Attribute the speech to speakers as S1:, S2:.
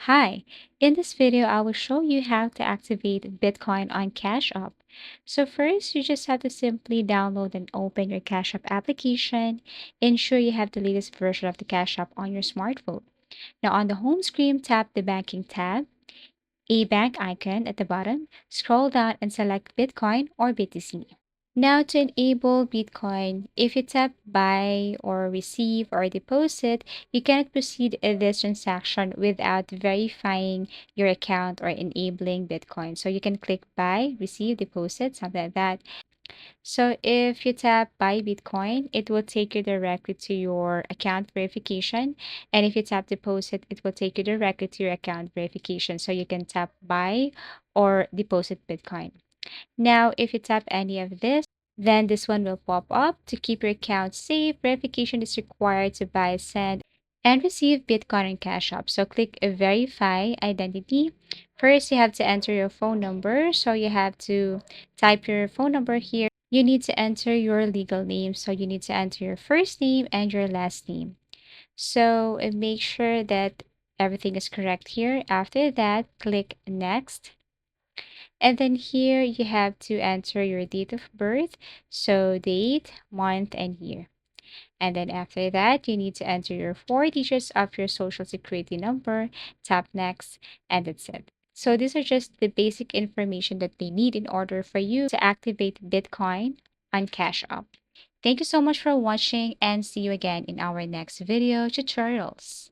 S1: Hi, in this video, I will show you how to activate Bitcoin on Cash App. So first, you just have to simply download and open your Cash App application. Ensure you have the latest version of the Cash App on your smartphone. Now on the home screen, tap the Banking tab, a bank icon at the bottom, scroll down and select Bitcoin or BTC. Now, to enable Bitcoin, if you tap buy or receive or deposit, you cannot proceed in this transaction without verifying your account or enabling Bitcoin. So you can click buy, receive, deposit, something like that. So if you tap buy Bitcoin, it will take you directly to your account verification. And if you tap deposit, it will take you directly to your account verification. So you can tap buy or deposit Bitcoin. Now, if you tap any of this, then this one will pop up. To keep your account safe, verification is required to buy, send, and receive Bitcoin and Cash App. So click Verify Identity. First, you have to enter your phone number. So you have to type your phone number here. You need to enter your legal name. So you need to enter your first name and your last name. So make sure that everything is correct here. After that, click Next. And then here you have to enter your date of birth, so date, month, and year. And then after that, you need to enter your 4 digits of your social security number, tap next, and that's it. So these are just the basic information that they need in order for you to activate Bitcoin on Cash App. Thank you so much for watching and see you again in our next video tutorials.